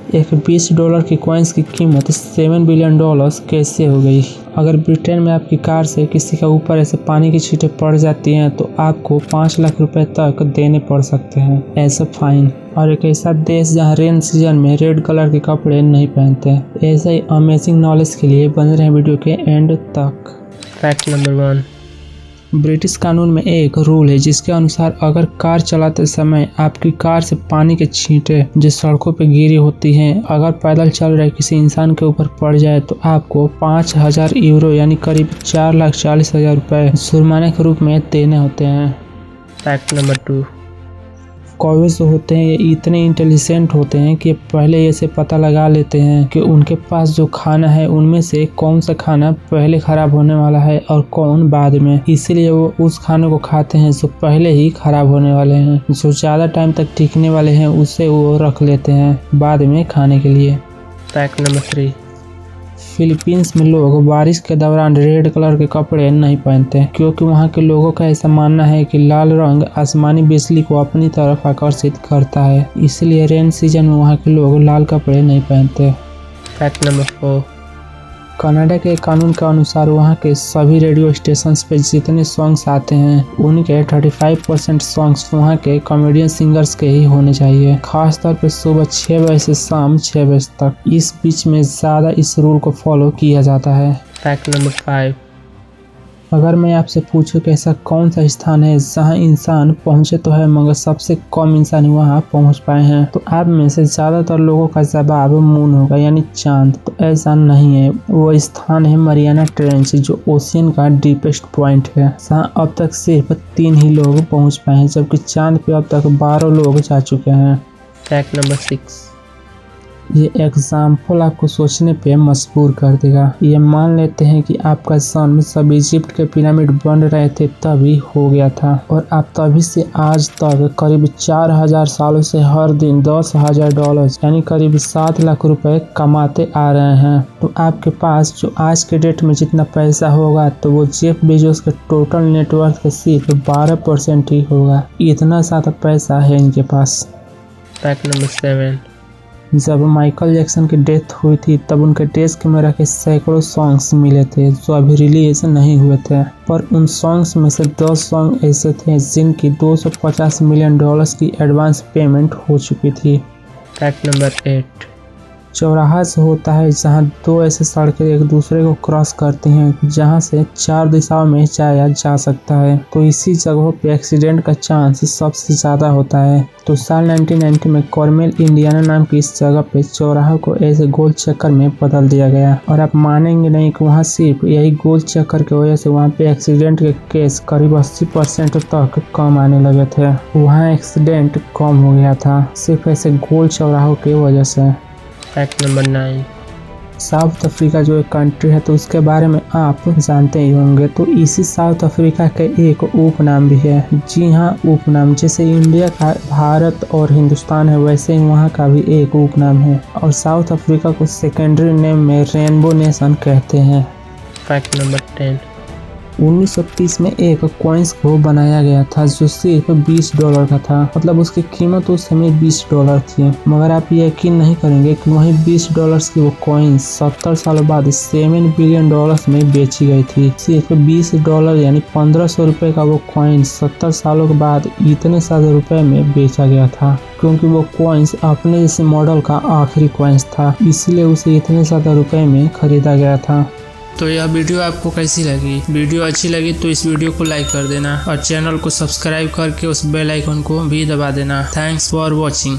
एक $20 की कॉइन्स की कीमत $7 बिलियन कैसे हो गई? अगर ब्रिटेन में आपकी कार से किसी के ऊपर ऐसे पानी की छींटें पड़ जाती हैं तो आपको 5 लाख रुपए तक देने पड़ सकते हैं एज अ फाइन। और एक ऐसा देश जहां रेन सीजन में रेड कलर के कपड़े नहीं पहनते। ऐसे ही अमेजिंग नॉलेज के लिए बने रहें वीडियो के एंड तक। फैक्ट नंबर 1, ब्रिटिश कानून में एक रूल है जिसके अनुसार अगर कार चलाते समय आपकी कार से पानी के छींटे जो सड़कों पर गिरी होती हैं अगर पैदल चल रहे किसी इंसान के ऊपर पड़ जाए तो आपको 5,000 यूरो यानी करीब 4,40,000 रुपए जुर्माने के रूप में देने होते हैं। फैक्ट नंबर 2, कौवे जो होते हैं ये इतने इंटेलिजेंट होते हैं कि पहले ये से पता लगा लेते हैं कि उनके पास जो खाना है उनमें से कौन सा खाना पहले खराब होने वाला है और कौन बाद में। इसीलिए वो उस खाने को खाते हैं जो पहले ही खराब होने वाले हैं। जो ज़्यादा टाइम तक टिकने वाले हैं उसे वो रख लेते हैं बाद में खाने के लिए। फैक्ट नंबर 3, फिलीपींस में लोग बारिश के दौरान रेड कलर के कपड़े नहीं पहनते क्योंकि वहाँ के लोगों का ऐसा मानना है कि लाल रंग आसमानी बिजली को अपनी तरफ आकर्षित करता है। इसलिए रेन सीजन में वहाँ के लोग लाल कपड़े नहीं पहनते। फैक्ट नंबर 4, कनाडा के कानून के अनुसार वहाँ के सभी रेडियो स्टेशंस पे जितने सॉन्ग्स आते हैं उनके 35% सॉन्ग्स वहाँ के कॉमेडियन सिंगर्स के ही होने चाहिए, खासतौर पे सुबह 6 बजे से शाम 6 बजे तक। इस बीच में ज़्यादा इस रूल को फॉलो किया जाता है। फैक्ट नंबर 5, अगर मैं आपसे पूछूं कि ऐसा कौन सा स्थान है जहां इंसान पहुंचे तो है मगर सबसे कम इंसान वहां पहुंच पाए हैं तो आप में से ज्यादातर लोगों का जवाब मून होगा यानी चांद। तो ऐसा नहीं है, वो स्थान है मरियाना ट्रेंच जो ओशियन का डीपेस्ट पॉइंट है जहां अब तक सिर्फ 3 ही लोग पहुंच पाए हैं जबकि चांद पे अब तक 12 लोग जा चुके हैं। फैक्ट नंबर 6, ये एग्जाम्पल आपको सोचने पे मजबूर कर देगा। ये मान लेते हैं कि आपका जन्म जब इजिप्ट के पिरामिड बन रहे थे तभी हो गया था और आप तभी से आज तक करीब 4,000 सालों से हर दिन $10,000 यानी करीब 7 लाख रुपए कमाते आ रहे हैं। तो आपके पास जो आज के डेट में जितना पैसा होगा तो वो जेफ बेजोस के टोटल नेटवर्थ का सिर्फ 12% ही होगा। इतना ज़्यादा पैसा है इनके पास। फैक्ट नंबर 7, जब माइकल जैक्सन की डेथ हुई थी तब उनके डेस्क में रखे सैकड़ों सॉन्ग्स मिले थे जो अभी रिलीज नहीं हुए थे, पर उन सॉन्ग्स में से 10 सॉन्ग ऐसे थे जिनकी $250 मिलियन की एडवांस पेमेंट हो चुकी थी। फैक्ट नंबर 8, चौराहा से होता है जहां 2 ऐसे सड़कें एक दूसरे को क्रॉस करती हैं जहां से 4 दिशाओं में जाया जा सकता है। तो इसी जगहों पे एक्सीडेंट का चांस सबसे ज़्यादा होता है। तो साल 1990 में कॉर्मेल इंडियाना नाम की इस जगह पे चौराहा को ऐसे गोल चक्कर में बदल दिया गया और आप मानेंगे नहीं कि वहाँ सिर्फ यही गोल चक्कर की वजह से वहाँ पे एक्सीडेंट के केस करीब 80% तक कम आने लगे थे। वहाँ एक्सीडेंट कम हो गया था सिर्फ ऐसे गोल चौराहों की वजह से। फैक्ट नंबर 9, साउथ अफ्रीका जो एक कंट्री है तो उसके बारे में आप जानते ही होंगे। तो इसी साउथ अफ्रीका के एक उपनाम भी है। जी हाँ, उपनाम जैसे इंडिया का भारत और हिंदुस्तान है वैसे ही वहाँ का भी एक उपनाम है और साउथ अफ्रीका को सेकेंडरी नेम में रेनबो नेशन कहते हैं। फैक्ट नंबर 10, 1930 में एक कॉइन्स को बनाया गया था जो सिर्फ $20 का था। मतलब उसकी कीमत उस समय $20 थी, मगर आप यकीन नहीं करेंगे कि वही $20 की वो कॉइन्स 70 सालों बाद $7 बिलियन में बेची गई थी। सिर्फ $20 यानी 1500 रुपए का वो कॉइन्स 70 सालों के बाद इतने सारे रुपए में बेचा गया था क्योंकि वो कॉइन्स अपने जैसे मॉडल का आखिरी कॉइन्स था, इसीलिए उसे इतने ज्यादा रुपए में खरीदा गया था। तो यह वीडियो आपको कैसी लगी? वीडियो अच्छी लगी तो इस वीडियो को लाइक कर देना और चैनल को सब्सक्राइब करके उस बेल आइकन को भी दबा देना। Thanks for watching.